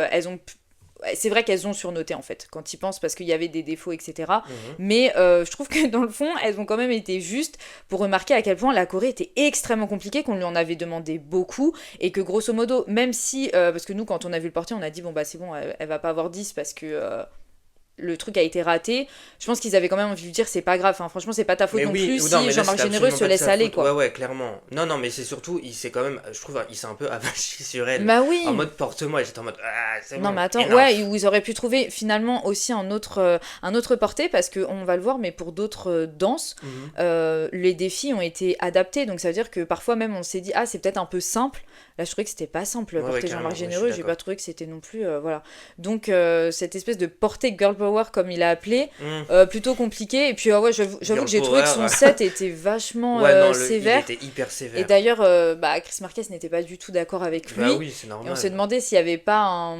c'est vrai qu'elles ont surnoté en fait quand ils pensent parce qu'il y avait des défauts etc. Mhm. Mais je trouve que dans le fond elles ont quand même été justes pour remarquer à quel point la Corée était extrêmement compliquée, qu'on lui en avait demandé beaucoup et que grosso modo même si parce que nous quand on a vu le portier on a dit bon bah c'est bon elle va pas avoir 10 parce que le truc a été raté. Je pense qu'ils avaient quand même envie de lui dire c'est pas grave, hein. Franchement c'est pas ta faute Mais non oui, plus ou non, si mais là Jean-Marc c'était Généreux absolument se pas de laisse sa aller faute. Ouais, quoi. ouais, clairement. Non, non, mais c'est surtout, il s'est quand même, je trouve, il s'est un peu avachi sur elle. Bah oui. En mode porte-moi, et j'étais en mode, ah, c'est Non bon, mais attends, enough. ouais, où ils auraient pu trouver finalement aussi un autre porté parce qu'on va le voir, mais pour d'autres danses, Mhm. les défis ont été adaptés. Donc ça veut dire que parfois même on s'est dit, ah c'est peut-être un peu simple. Là je trouvais que c'était pas simple, Ouais, ouais, porter carrément, Jean-Marc ouais, je suis Généreux, j'ai d'accord. pas trouvé que c'était non plus, voilà. Donc cette espèce de portée girl power comme il a appelé, Mhm. plutôt compliqué. Et puis ouais, j'avoue Girl que j'ai trouvé que power. son set était vachement Ouais, non, il sévère. était hyper Et sévère. d'ailleurs, bah, Chris Marquez n'était pas du tout d'accord avec Bah lui. oui, c'est Et on s'est normal. demandé s'il n'y avait pas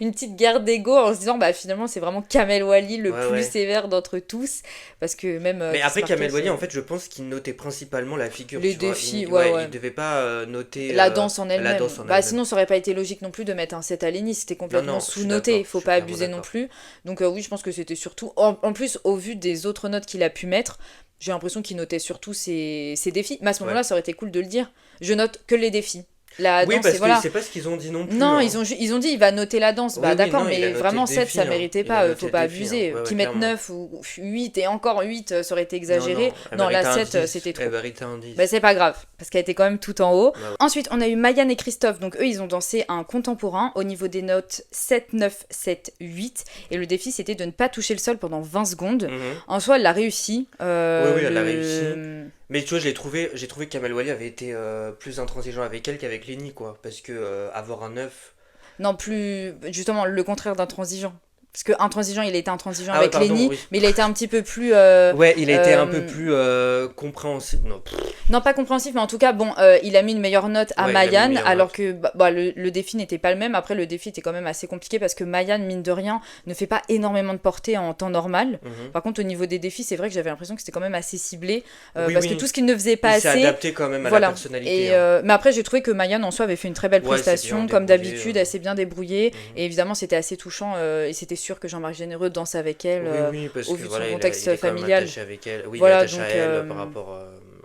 une petite guerre d'ego en se disant, bah finalement, c'est vraiment Kamel Wally le Ouais, plus ouais. sévère d'entre tous. Parce que même Mais Chris après, Kamel Marquez, Wally, en fait, je pense qu'il notait principalement la figure, les tu vois. défis, ouais, Ouais, ouais. il devait pas noter La danse en la elle-même. danse en Bah elle-même. sinon, ça aurait pas été logique non plus de mettre un set à Lenny. C'était Non, complètement non, je suis sous-noté. d'accord, je Faut suis pas clairement abuser non d'accord. plus. Donc oui, je pense que c'était surtout. En plus, au vu des autres notes qu'il a pu mettre, j'ai l'impression qu'il notait surtout ses défis. Mais à ce Ouais. moment-là, ça aurait été cool de le dire. Je note que les défis. La Oui, danse, parce et que voilà. c'est pas ce qu'ils ont dit non plus, Non, hein. ils ont dit il va noter la danse. Oui, Bah oui, d'accord, non, il a mais noté vraiment le 7 défi, ça hein. méritait Il a pas. noté Faut le pas défi, hein. abuser. Ouais, ouais, Qu'ils mettent clairement. 9 ou 8 et encore 8 ça aurait été Non, exagéré. non, elle Non, la méritait un 7 10. c'était trop. Elle méritait un 10. Bah c'est pas grave, parce qu'elle était quand même tout en haut. Bah ouais. Ensuite, on a eu Mayan et Christophe, donc eux ils ont dansé un contemporain au niveau des notes 7, 9, 7, 8. Et le défi c'était de ne pas toucher le sol pendant 20 secondes. Mhm. En soi, elle l'a réussi. Oui, oui, elle l'a réussi. Mais tu vois, j'ai trouvé que Kamel Wally avait été plus intransigeant avec elle qu'avec Lenny, quoi. Parce que avoir un 9. Non, plus. Justement, le contraire d'intransigeant. Parce que intransigeant, il a été intransigeant Ah ouais, avec pardon, Lenny, oui. mais il a été un petit peu plus... Ouais, il a été un peu euh, plus compréhensible. Non, non, pas compréhensif, mais en tout cas, bon, il a mis une meilleure note à ouais, il a mis une Mayan, meilleure alors note. que le défi n'était pas le même. Après, le défi était quand même assez compliqué parce que Mayan, mine de rien, ne fait pas énormément de portée en temps normal. Mhm. Par contre, au niveau des défis, c'est vrai que j'avais l'impression que c'était quand même assez ciblé, Oui, parce que oui. tout ce qu'il ne faisait pas Il s'est assez... adapté quand même à la Voilà. personnalité. Hein. Mais après, j'ai trouvé que Mayan, en soi, avait fait une très belle Ouais, c'est bien prestation, comme débrouillé. d'habitude, elle s'est bien débrouillée. Mhm. Et évidemment, c'était assez touchant, et c'était sûr que Jean-Marc Généreux danse avec elle, Oui, oui, parce au que vu de voilà, son il contexte est quand même familial. attaché avec elle. Oui, il est Voilà, attaché donc... à elle par rapport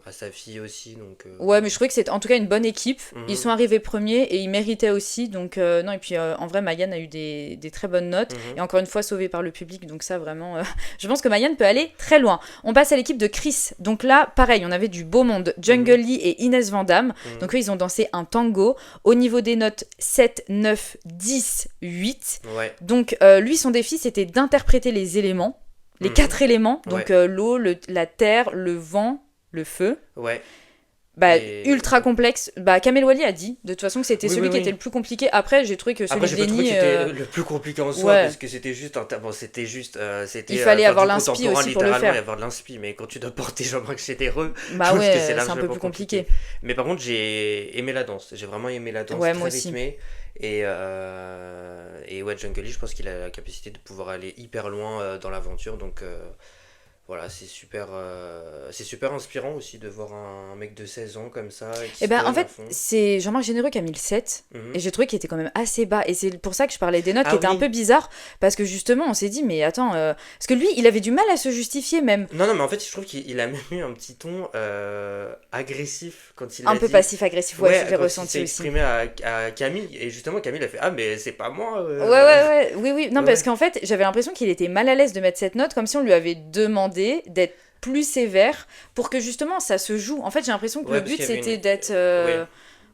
à sa fille aussi. Donc, Ouais, mais je trouvais que c'était en tout cas une bonne équipe. Ils mhm. sont arrivés premiers et ils méritaient aussi. Donc, non, et puis en vrai, Mayan a eu des très bonnes notes. Mhm. Et encore une fois, sauvée par le public. Donc, ça, vraiment, je pense que Mayan peut aller très loin. On passe à l'équipe de Chris. Donc là, pareil, on avait du beau monde. Jungle Lee et Inès Vandamme. Mhm. Donc, eux, ils ont dansé un tango. Au niveau des notes 7, 9, 10, 8. Ouais. Donc, lui, son défi, c'était d'interpréter les éléments. Les Mhm. 4 éléments. Donc, Ouais. l'eau, la terre, le vent, le feu. Ouais. Bah, Et- ultra complexe. Bah, Kamel Wally a dit, de toute façon, que c'était Oui, celui oui, qui oui. était le plus compliqué. Après, j'ai trouvé que celui Après, de j'ai pas trouvé que Lenny, c'était le plus compliqué en soi, ouais. parce que c'était juste bon, c'était juste, c'était Il fallait faire avoir du l'inspi contemporain, aussi pour le littéralement, faire. et avoir de l'inspi, mais quand tu dois porter Jean-Marc Généreux, Bah je pense que ouais, c'est c'est un largement peu plus compliqué. Mais par contre, j'ai aimé la danse, j'ai vraiment aimé la danse, Ouais, très moi aussi. rythmée, et ouais, Jungle Lee, je pense qu'il a la capacité de pouvoir aller hyper loin dans l'aventure, donc voilà, c'est super inspirant aussi de voir un mec de 16 ans comme ça, et qui Et se ben, donne en à fait, fond. c'est Jean-Marc Généreux qui a mis le 7. Mhm. Et j'ai trouvé qu'il était quand même assez bas. Et c'est pour ça que je parlais des notes qui Ah étaient un oui. peu bizarres. Parce que justement, on s'est dit, mais attends. Parce que lui, il avait du mal à se justifier même. Non, non, mais en fait, je trouve qu'il a même eu un petit ton agressif quand il Un a peu dit. passif-agressif. Ouais, je l'ai quand il ressenti s'est aussi. exprimé à Camille, et justement, Camille a fait ah, mais c'est pas moi. Ouais, ouais, ouais. Oui, oui. Non, Ouais, parce ouais. qu'en fait, j'avais l'impression qu'il était mal à l'aise de mettre cette note, comme si on lui avait demandé d'être plus sévère pour que justement ça se joue. En fait, j'ai l'impression que Ouais, le parce but qu'il y avait c'était une. d'être. Ouais.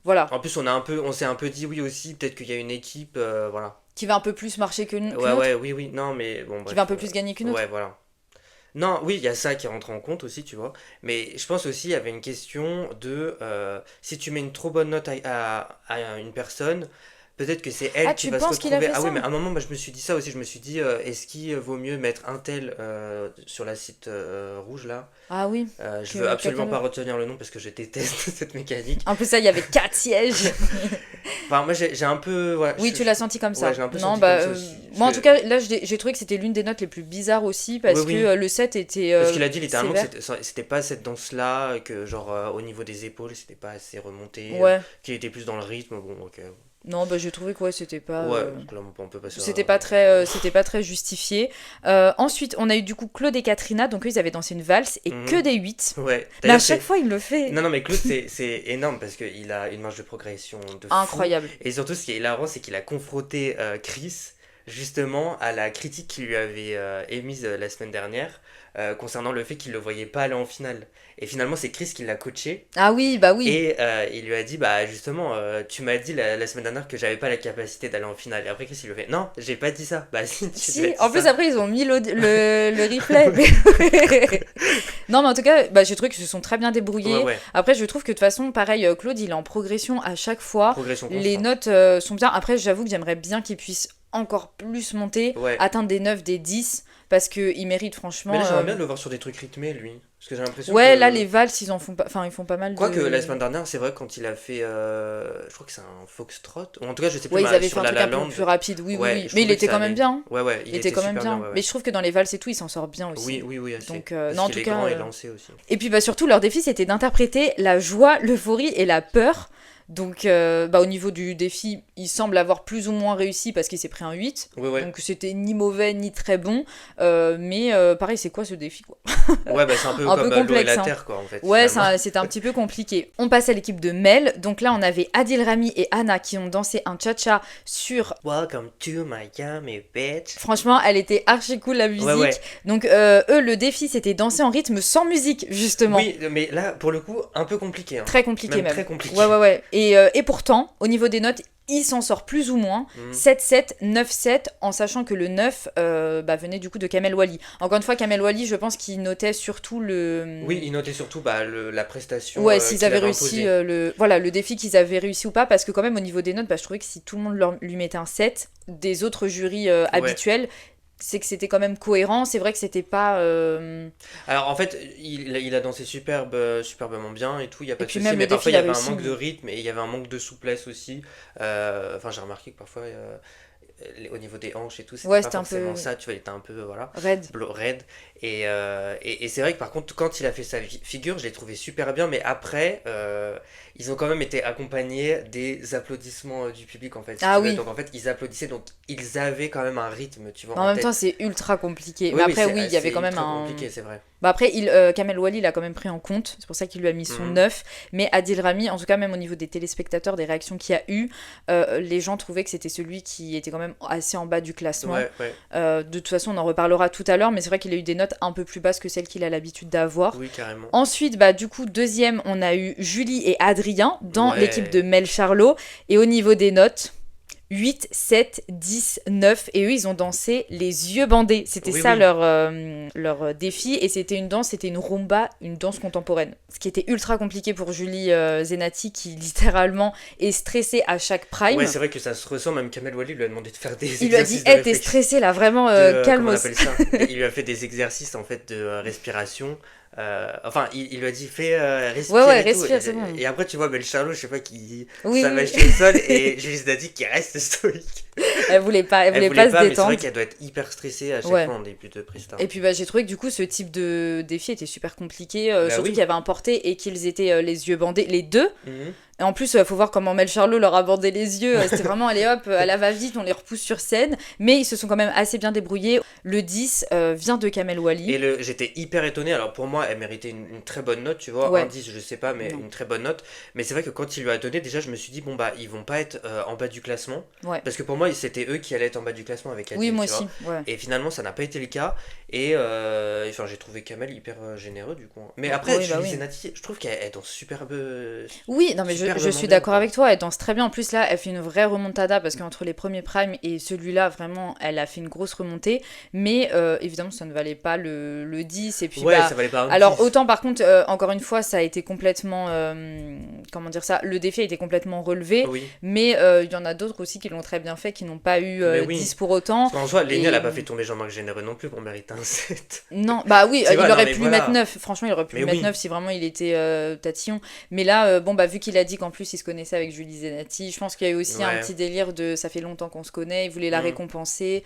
Voilà. En plus, on s'est un peu dit oui aussi, peut-être qu'il y a une équipe, voilà. Qui va un peu plus marcher qu'une Ouais, autre. ouais, oui, oui, non, mais bon, Qui bref. va un peu plus gagner qu'une autre. Ouais, voilà. Non, oui, il y a ça qui rentre en compte aussi, tu vois. Mais je pense aussi, il y avait une question de si tu mets une trop bonne note à une personne, peut-être que c'est elle Ah, qui tu va se penses qu'il a retrouver. fait Ah oui, ça? mais à un moment, moi, je me suis dit ça aussi. Je me suis dit, est-ce qu'il vaut mieux mettre un tel sur la site rouge là? Ah oui. Je Que veux absolument quelqu'un pas d'autre. retenir le nom parce que je déteste cette mécanique. En plus, ça, il y avait 4 sièges. Enfin, moi, j'ai un peu. Ouais, Oui, tu l'as senti comme ça. Ouais, j'ai un peu Non, senti bah, comme ça aussi. moi en Parce tout que- cas, là, j'ai trouvé que c'était l'une des notes les plus bizarres aussi parce Oui, oui. que le 7 était Parce qu'il a dit littéralement que sévère. c'était pas cette danse-là, que genre au niveau des épaules, c'était pas assez remonté, Ouais. qu'il était plus dans le rythme. Bon, ok. Non, bah, j'ai trouvé que ouais, c'était pas. Ouais, là, on peut passer C'était pas très justifié. Ensuite, on a eu du coup Claude et Katrina, donc eux, ils avaient dansé une valse et Mhm. que des 8. Ouais, Mais à d'ailleurs, chaque fois, il le fait. Non, non, mais Claude, c'est énorme parce qu'il a une marge de progression de fou. Incroyable. Et surtout, ce qui est hilarant, c'est qu'il a confronté Chris justement à la critique qu'il lui avait émise la semaine dernière concernant le fait qu'il le voyait pas aller en finale. Et finalement, c'est Chris qui l'a coaché. Ah oui, bah oui. Et il lui a dit, bah justement, tu m'as dit la semaine dernière que j'avais pas la capacité d'aller en finale. Et après, Chris, il lui a fait, non, j'ai pas dit ça. Bah si, tu l'as Si, dit en plus ça. après ils ont mis le replay. Non mais en tout cas, bah, j'ai trouvé qu'ils se sont très bien débrouillés. Ouais, ouais, Après je trouve que de toute façon, pareil, Claude il est en progression à chaque fois. progression Les constante. notes sont bien. Après j'avoue que j'aimerais bien qu'ils puissent encore plus monter, Ouais. atteindre des 9, des 10, parce qu'il mérite franchement... Mais là, j'aimerais bien de le voir sur des trucs rythmés, lui. Parce que j'ai l'impression Ouais, que... là les valses ils en font pas... Enfin ils font pas mal de... Quoique la semaine dernière, c'est vrai, quand il a fait. Je crois que c'est un foxtrot. Ou en tout cas, je sais plus, Ouais, ils mais avaient fait sur un La truc La un peu Land. plus rapide, oui, Ouais, oui, oui. je Mais il trouvais était que quand ça même allait. bien. Ouais, ouais, Il était quand même super bien. ouais, ouais. Mais je trouve que dans les valses et tout, il s'en sort bien aussi. Oui, oui, oui, assez. Donc, Parce non, en qu'il tout est cas, grand et lancé aussi. Et puis bah, surtout, leur défi, c'était d'interpréter la joie, l'euphorie et la peur. Donc bah, au niveau du défi, il semble avoir plus ou moins réussi parce qu'il s'est pris un 8. Ouais, ouais. Donc c'était ni mauvais ni très bon. Mais pareil, c'est quoi ce défi quoi? Ouais, bah c'est un peu Un comme peu l'eau et complexe, la hein. terre, quoi, en fait. Ouais, finalement. c'était un petit peu compliqué. On passe à l'équipe de Mel. Donc là, on avait Adil Rami et Anna qui ont dansé un cha-cha sur... Welcome to Miami, bitch. Franchement, elle était archi cool la musique. Ouais, ouais. Donc eux, le défi, c'était danser en rythme sans musique, justement. Oui, mais là, pour le coup, un peu compliqué. Hein. Très compliqué même. Très compliqué. Ouais, ouais, ouais. Et pourtant, au niveau des notes, il s'en sort plus ou moins. Mhm. 7-7, 9-7, en sachant que le 9 bah, venait du coup de Kamel Wally. Encore une fois, Kamel Wally, je pense qu'il notait surtout le... Oui, il notait surtout bah, la prestation. Ouais, s'ils qu'il avaient avait réussi imposée. le défi qu'ils avaient réussi ou pas, parce que quand même au niveau des notes, bah, je trouvais que si tout le monde lui mettait un 7, des autres jurys habituels, c'est que c'était quand même cohérent. C'est vrai que c'était pas. Alors en fait, il a dansé superbement bien et tout, il n'y a pas Et de puis souci, même le mais défi, parfois il il y a avait un réussi. manque de rythme et il y avait un manque de souplesse aussi. Enfin, j'ai remarqué que parfois, au niveau des hanches et tout, c'était Ouais, pas c'était un forcément peu ça, tu vois, il était un peu, voilà, raide. raide. Et c'est vrai que par contre, quand il a fait sa figure, je l'ai trouvé super bien, mais après, ils ont quand même été accompagnés des applaudissements du public, en fait, si Ah tu veux. oui. Donc en fait, ils applaudissaient, donc ils avaient quand même un rythme, tu vois, Mais en en même temps, tête. c'est ultra compliqué. Oui, Mais oui, après, oui, il y avait c'est quand même ultra un. compliqué, c'est vrai. Bah après, Kamel Wally l'a quand même pris en compte, c'est pour ça qu'il lui a mis son Mhm. 9. Mais Adil Rami, en tout cas, même au niveau des téléspectateurs, des réactions qu'il y a eu, les gens trouvaient que c'était celui qui était quand même assez en bas du classement. Ouais, ouais, De toute façon, on en reparlera tout à l'heure, mais c'est vrai qu'il a eu des notes un peu plus basses que celles qu'il a l'habitude d'avoir. oui, carrément. Ensuite, bah, du coup, deuxième, on a eu Julie et Adrien dans l'équipe de Ouais. Mel Charlot. Et au niveau des notes, 8, 7, 10, 9. Et eux, ils ont dansé les yeux bandés. C'était Oui, ça oui. leur défi. Et c'était une danse, c'était une rumba, une danse contemporaine. Ce qui était ultra compliqué pour Julie Zenati, qui littéralement est stressée à chaque Ouais, prime. c'est vrai que ça se ressent. Même Kamel Wally lui a demandé de faire des Il lui a dit, exercices de hey, t'es réflexion. stressée là, vraiment, Comment on calmos. appelle ça? Il lui a fait des exercices en fait de respiration. Enfin, il lui a dit fais Ouais, respire ouais, et tout. respire, c'est bon. Et après, tu vois, Belle Charlot, je sais pas, qui Oui, oui, s'avanche oui. au sol et Julie Zenati qui reste stoïque. Elle Elle voulait voulait pas se pas, mais c'est vrai détendre. qu'elle doit être hyper stressée à chaque Ouais. fois en début de presta. Et puis bah, j'ai trouvé que du coup ce type de défi était super compliqué, Bah surtout qu'il y oui. avait un porté et qu'ils étaient les yeux bandés, les deux. Mhm. Et en plus, faut voir comment Mel Charlot leur a bandé les yeux. C'était vraiment, allez hop, à la va-vite, on les repousse sur scène. Mais ils se sont quand même assez bien débrouillés. Le 10 vient de Kamel Wally. J'étais hyper étonné. Alors pour moi, elle méritait une très bonne note, tu vois. Un Ouais, 10 je sais pas, mais non. une très bonne note. Mais c'est vrai que quand il lui a donné, déjà, je me suis dit, bon, bah, ils vont pas être en bas du classement. Ouais. Parce que pour moi, c'était eux qui allaient être en bas du classement avec Oui, Adil, moi tu aussi. vois. Ouais. Et finalement, ça n'a pas été le cas. Et enfin, j'ai trouvé Kamel hyper généreux, du coup. Mais après, Oui, bah Julie oui. Zenati, je trouve qu'elle danse Oui, non, mais je superbement suis bien, d'accord quoi. avec toi. Elle danse très bien. En plus, là, elle fait une vraie remontada parce qu'entre les premiers primes et celui-là, vraiment, elle a fait une grosse remontée. Mais évidemment, ça ne valait pas le 10. Et puis, Ouais, bah. ça valait pas un Alors, 10. autant par contre, encore une fois, ça a été complètement. Comment dire ça? Le défi a été complètement relevé. Oui. Mais il y en a d'autres aussi qui l'ont très bien fait, qui n'ont pas eu Mais oui. 10 pour autant. Parce qu'en soi, Lénia, elle Et a pas fait tomber Jean-Marc Généreux non plus pour mériter un 7. non, bah oui, Tu il vois, non, aurait mais pu lui mettre voilà. 9. Franchement, il aurait pu Mais lui mettre oui. 9 si vraiment il était tatillon. Mais là, bon, bah vu qu'il a dit qu'en plus il se connaissait avec Julie Zenati, je pense qu'il y a eu aussi un Ouais. petit délire de ça fait longtemps qu'on se connaît, il voulait la Mm. récompenser.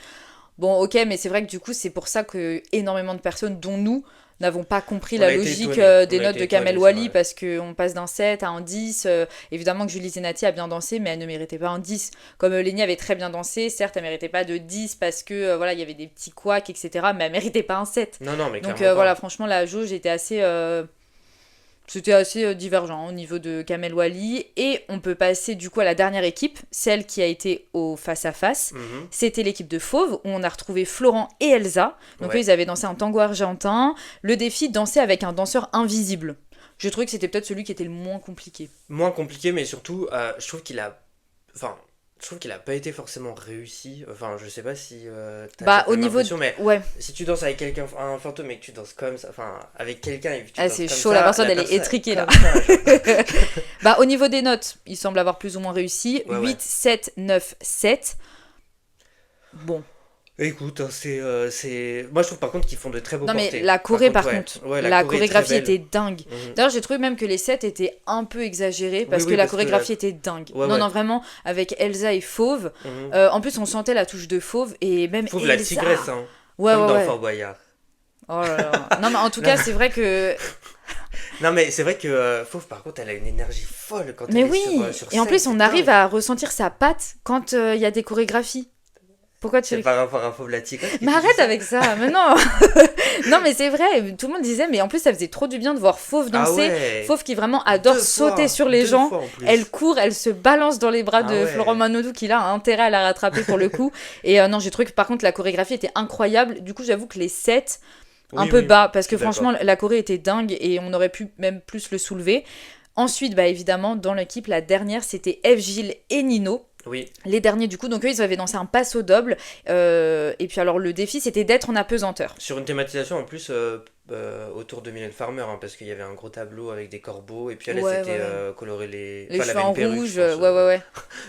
Bon, ok, mais c'est vrai que du coup, c'est pour ça que énormément de personnes, dont nous, n'avons pas compris On la a été logique étonnés. des On a notes été de Kamel étonnés, c'est Wally vrai. parce qu'on passe d'un 7 à un 10. Évidemment que Julie Zenati a bien dansé, mais elle ne méritait pas un 10. Comme Lénie avait très bien dansé, certes, elle méritait pas de 10 parce que voilà, il y avait des petits couacs, etc. Mais elle méritait pas un 7. Non, non, mais Donc clairement voilà, pas. franchement, la jauge était assez. C'était assez divergent au niveau de Kamel Wally. Et on peut passer du coup à la dernière équipe, celle qui a été au face-à-face. Mhm. C'était l'équipe de Fauve, où on a retrouvé Florent et Elsa. Donc eux, Ouais. ils avaient dansé un tango argentin. Le défi, danser avec un danseur invisible. Je trouvais que c'était peut-être celui qui était le moins compliqué. Moins compliqué, mais surtout, je trouve qu'il a. Enfin, je trouve qu'il a pas été forcément réussi. Enfin, je sais pas si t'as Bah, cette au même niveau. impression, mais Ouais, si tu danses avec quelqu'un, un fantôme, et que tu danses comme ça, enfin, avec quelqu'un et que tu ah, danses c'est comme chaud, ça, la personne, elle est étriquée là. comme ça, genre. Bah, au niveau des notes, il semble avoir plus ou moins réussi. Ouais, 8, ouais. 7, 9, 7. Bon. Écoute, hein, moi je trouve par contre qu'ils font de très beaux Non, mais portés. la Par choré, par ouais. contre, Ouais, la choré est très chorégraphie belle. était dingue. Mhm. D'ailleurs, j'ai trouvé même que les sets étaient un peu exagérés parce Oui, que oui, la parce que chorégraphie était dingue. ouais, Non, ouais. non, vraiment, avec Elsa et Fauve. Mhm. En plus, on sentait la touche de Fauve et même Trouve Elsa. la tigresse, hein. Ouais, Comme ouais, dans ouais. Fort Boyard. Oh là là. Non, mais en tout Non, cas, c'est vrai que. non, mais c'est vrai que Fauve, par contre, elle a une énergie folle quand Mais elle est oui! sur Et en scène, plus, on c'est arrive dingue. à ressentir sa patte quand il y a des chorégraphies. Pourquoi tu C'est par rapport à Fauve la tigresse que Mais tu dis arrête ça. avec ça, mais non. Non, mais c'est vrai, tout le monde disait, mais en plus ça faisait trop du bien de voir Fauve Ah danser. ouais. Fauve qui vraiment adore sauter sur les Deux gens. fois en plus. Elle court, elle se balance dans les bras Ah de ouais. Florent Manodou qui là a intérêt à la rattraper pour le coup. Et non, j'ai trouvé que par contre la chorégraphie était incroyable. Du coup, j'avoue que les 7, un Oui, peu oui, bas, parce je que suis franchement d'accord. la choré était dingue et on aurait pu même plus le soulever. Ensuite, bah évidemment, dans l'équipe, la dernière, c'était Eve Gilles et Nino. Oui, Les derniers, du coup, donc eux, ils avaient dansé un passo double. Et puis alors, le défi, c'était d'être en apesanteur. sur une thématisation en plus autour de Mylène Farmer, hein, parce qu'il y avait un gros tableau avec des corbeaux, et puis elle, Ouais, c'était ouais, ouais. coloré les. Les Enfin, elle cheveux avait en une perruque, rouge, je pense, ouais, ouais, ouais.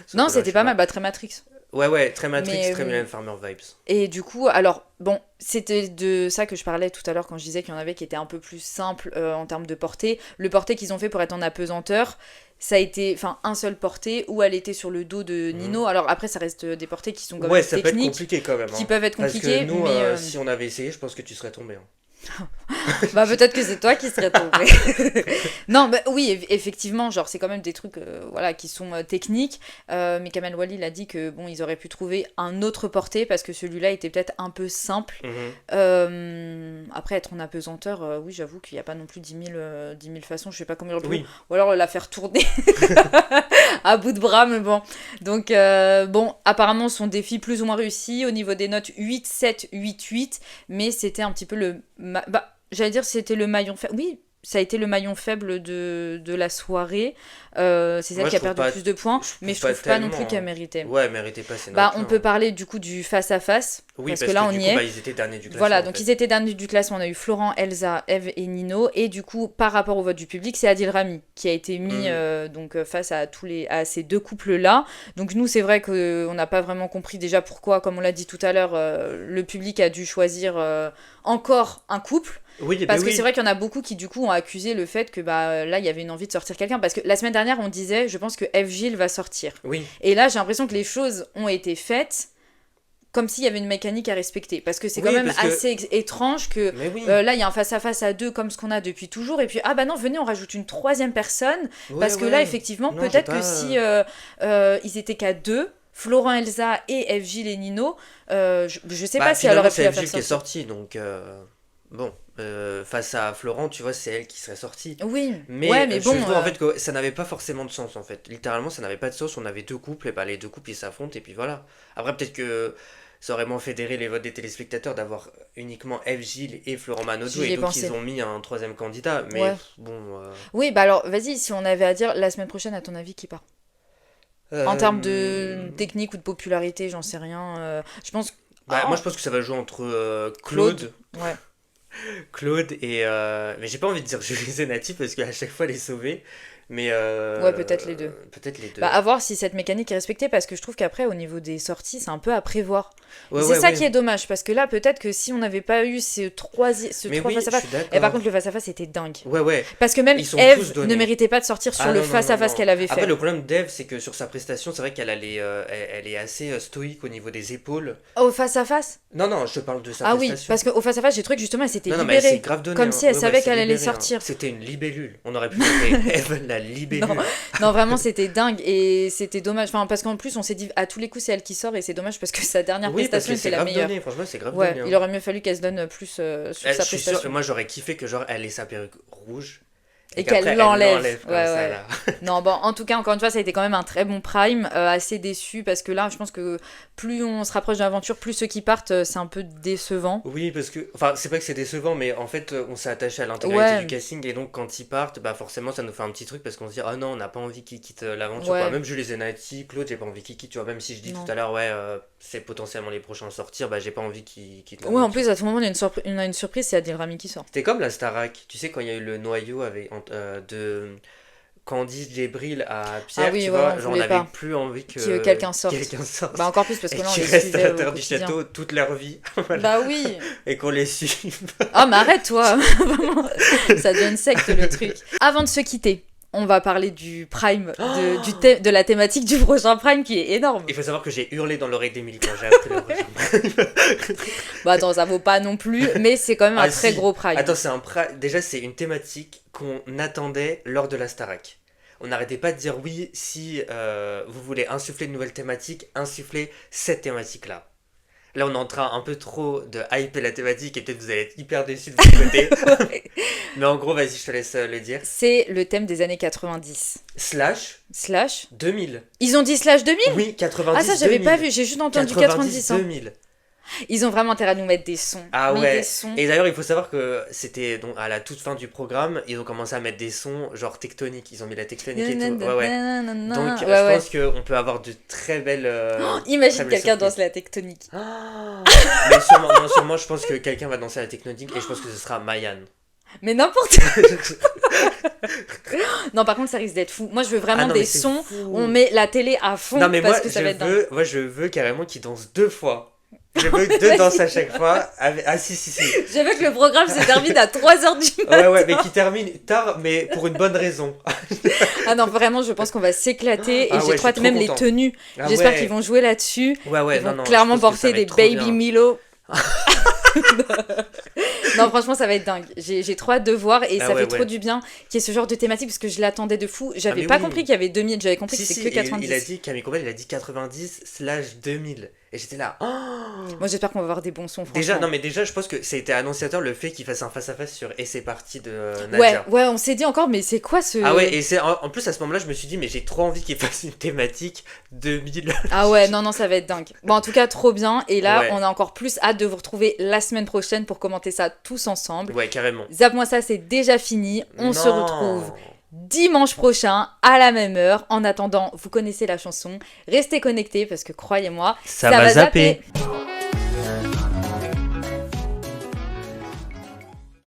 se Non, colorer les c'était cheveux pas là. mal, bah très Matrix. Ouais, très Matrix, Mais, très Mylène Farmer vibes. et du coup, alors, bon, c'était de ça que je parlais tout à l'heure quand je disais qu'il y en avait qui étaient un peu plus simples en termes de portée. Le porté qu'ils ont fait pour être en apesanteur, ça a été, enfin, un seul porté où elle était sur le dos de Mhm. Nino. Alors après, ça reste des portés qui sont quand Ouais, même ça peut être techniques, compliqué quand même, qui hein. peuvent être Parce que compliqués, nous, mais si on avait essayé, je pense que tu serais tombé, hein. bah peut-être que c'est toi qui serais tombé. Non, bah oui, effectivement, genre c'est quand même des trucs voilà, qui sont techniques. Mais Kamel Wally l'a dit que bon, ils auraient pu trouver un autre porté parce que celui-là était peut-être un peu simple. Mhm. Après, être en apesanteur, oui, j'avoue qu'il n'y a pas non plus 10 000 façons, je sais pas comment il aurait pu. Oui. Ou alors la faire tourner à bout de bras, mais bon. Donc, bon, apparemment, son défi plus ou moins réussi. Au niveau des notes, 8, 7, 8, 8. Mais c'était un petit peu le. Bah, j'allais dire c'était le maillon faible. Oui, ça a été le maillon faible de la soirée. C'est celle Moi, qui a perdu le plus de points. Mais je trouve pas non plus tellement, qu'elle hein. méritait. Ouais, méritait pas ces Bah, on notes-là, peut hein. parler du coup du face-à-face. Oui, Parce que là, on du y coup, est. bah, ils étaient derniers du classement, Voilà, en donc fait. ils étaient derniers du classement. On a eu Florent, Elsa, Eve et Nino. Et du coup, par rapport au vote du public, c'est Adil Rami qui a été mis Mhm. donc, face à ces deux couples-là. Donc nous, c'est vrai qu'on n'a pas vraiment compris déjà pourquoi, comme on l'a dit tout à l'heure, le public a dû choisir encore un couple. Oui, ben Parce que oui. c'est vrai qu'il y en a beaucoup qui du coup ont accusé le fait que bah, là, il y avait une envie de sortir quelqu'un. Parce que la semaine dernière, on disait, je pense que Eve Gilles va sortir. Oui. Et là, j'ai l'impression que les choses ont été faites comme s'il y avait une mécanique à respecter. Parce que c'est quand Oui, même parce que... assez étrange que Mais oui. là, il y a un face-à-face à deux comme ce qu'on a depuis toujours. Et puis, ah bah non, venez, on rajoute une troisième personne. Ouais, Parce que là, ouais. effectivement, Non, j'ai peut-être que pas... si ils étaient qu'à deux, Florent, Elsa et Eve Gilles et Nino, je sais Bah, pas si elle finalement, aurait pu c'est la Eve faire Gilles qui est sortir. sortie, donc... Bon, face à Florent, tu vois, c'est elle qui serait sortie. Oui, Mais, ouais, mais je bon. trouve en fait que ça n'avait pas forcément de sens en fait. Littéralement, ça n'avait pas de sens. On avait deux couples, et bah les deux couples ils s'affrontent, et puis voilà. Après, peut-être que ça aurait moins fédéré les votes des téléspectateurs d'avoir uniquement Eve Gilles et Florent Manodou, J'y et ai donc ils pensé. ont mis un troisième candidat. Mais Ouais. bon. Oui, bah alors, vas-y, si on avait à dire la semaine prochaine, à ton avis, qui part? En termes de euh, technique ou de popularité, j'en sais rien. Je pense. Bah, Oh, moi je pense que ça va jouer entre Claude. Claude, Ouais. Claude et. Mais j'ai pas envie de dire Julie Zenati parce qu'à chaque fois elle est sauvée. Mais Ouais, peut-être les deux. peut-être les deux. Bah, à voir si cette mécanique est respectée, parce que je trouve qu'après, au niveau des sorties, c'est un peu à prévoir. Et Ouais, c'est ouais, ça ouais. qui est dommage, parce que là, peut-être que si on n'avait pas eu ce Mais trois oui, je face-à-face. suis Et par d'accord. contre, le face-à-face était dingue. Ouais. Parce que même Ils sont tous Eve ne donnés. méritait pas de sortir sur Ah le non, non, non, face-à-face non. qu'elle avait Après, fait. le problème d'Eve, c'est que sur sa prestation, c'est vrai qu'elle elle est assez stoïque au niveau des épaules. Au face-à-face? Non, je te parle de sa Ah oui, prestation. parce qu'au face-à-face, j'ai trouvé que justement, elle s'était Non, mais elle s'est libérée. grave donnée, Comme hein. si elle Ouais, savait elle s'est qu'elle allait libérée, hein. sortir. C'était une libellule. On aurait pu l'appeler Eve la libellule. Non, non, vraiment, c'était dingue et c'était dommage. Enfin, parce qu'en plus, on s'est dit à tous les coups, c'est elle qui sort et c'est dommage parce que sa dernière Oui, parce prestation que c'est était la grave meilleure. donné. Franchement, c'est grave Ouais, donné, il hein. aurait mieux fallu qu'elle se donne plus sur Je sa suis sûr, prestation. moi j'aurais kiffé que genre elle ait sa perruque rouge Et qu'après, qu'elle elle l'enlève. comme Ouais, ça ouais. là. Non, bon, en tout cas, encore une fois, ça a été quand même un très bon prime. Assez déçu parce que là, je pense que plus on se rapproche de l'aventure, plus ceux qui partent, c'est un peu décevant. Oui, parce que, enfin, c'est pas que c'est décevant, mais en fait, on s'est attaché à l'intégralité Ouais, du casting, et donc quand ils partent, bah forcément, ça nous fait un petit truc parce qu'on se dit, ah non, on n'a pas envie qu'ils quittent l'aventure, quoi. ouais, Même Julie Zenati, Claude, j'ai pas envie qu'ils quittent, tu vois. Même si je dis tout non. à l'heure, ouais, c'est potentiellement les prochains à sortir, bah j'ai pas envie qu'ils quittent Ouais, en l'aventure. plus, à tout moment, on a une surprise, c'est Adil Rami qui sort. C'était comme la Starac, tu sais, quand il y a eu le noyau de Candice Djibril à Ah Pierre, oui, tu ouais, vois, on genre on voulait avait pas plus envie que que quelqu'un sorte. quelqu'un sorte Bah, encore plus parce et que là, on qu'ils les restent à suivait au l'intérieur du quotidien. château toute leur vie, voilà, Bah oui. et qu'on les suive. Ah, mais arrête-toi. Vraiment, ça devient une secte, le truc. Avant de se quitter, on va parler du prime, de la thématique du prochain prime qui est énorme. Il faut savoir que j'ai hurlé dans l'oreille d'Émilie quand j'ai appris le prochain. Bah attends, ça vaut pas non plus, mais c'est quand même un Ah très si. gros prime. Attends, déjà c'est une thématique qu'on attendait lors de la Starac. On n'arrêtait pas de dire oui, si vous voulez insuffler de nouvelles thématiques, insufflez cette thématique-là. Là, on est en train un peu trop de hyper la thématique et peut-être vous allez être hyper déçus de votre côté. Ouais. Mais en gros, vas-y, je te laisse le dire. C'est le thème des années 90. Slash Slash. 2000. Ils ont dit slash 2000? Oui, 90. Ah, ça, j'avais 2000. pas vu, j'ai juste entendu 90. Hein. 2000. Ils ont vraiment intérêt à nous mettre des sons. Ah Mais ouais. des sons. Et d'ailleurs, il faut savoir que c'était donc à la toute fin du programme, ils ont commencé à mettre des sons genre tectoniques. Ils ont mis la tectonique et tout. Ouais, ouais. Donc, Ouais, je ouais. pense qu'on peut avoir de très belles. Imagine très belles quelqu'un surprises. danse la tectonique. Ah. Mais sûrement, non, sûrement, je pense que quelqu'un va danser à la tectonique et je pense que ce sera Mayan. Mais n'importe. Non, par contre, ça risque d'être fou. Moi, je veux vraiment non, des mais c'est sons fou. où on met la télé à fond Non, mais parce moi, que ça va être dingue. je veux carrément qu'il danse 2 fois. Je veux 2 danses à chaque fois. Ah, si. Je veux que le programme se termine à 3h du matin. Ouais, mais qui termine tard, mais pour une bonne raison. Ah non, vraiment, je pense qu'on va s'éclater. Et Ah j'ai ouais, trop hâte, je suis même trop les content. tenues. Ah J'espère ouais. qu'ils vont jouer là-dessus. Ouais, Ils vont non, clairement je pense que ça porter va des être trop Baby bien. Milo. Non, franchement, ça va être dingue. J'ai trop hâte de voir et Ah ça ouais, fait trop ouais. du bien qu'il y ait ce genre de thématique parce que je l'attendais de fou. J'avais mais pas oui. compris qu'il y avait 2000, j'avais compris Si, que si, c'était que et 90. il a dit, Camille Combal, il a dit 90/2000. Et j'étais là. Oh Moi, j'espère qu'on va avoir des bons sons, franchement. déjà, je pense que c'était annonciateur le fait qu'il fasse un face-à-face sur Et c'est parti de Nadia. Ouais, on s'est dit encore, mais c'est quoi ce. Ah ouais, et c'est en plus à ce moment-là, je me suis dit, mais j'ai trop envie qu'il fasse une thématique 2000. Ah ouais, non, ça va être dingue. Bon, en tout cas, trop bien. Et là, Ouais. on a encore plus hâte de vous retrouver la semaine prochaine pour commenter ça tous ensemble. Ouais, carrément. Zappe-moi ça, c'est déjà fini. On se Non. retrouve dimanche prochain à la même heure. En attendant, vous connaissez la chanson. Restez connectés parce que croyez-moi, Ça va zapper.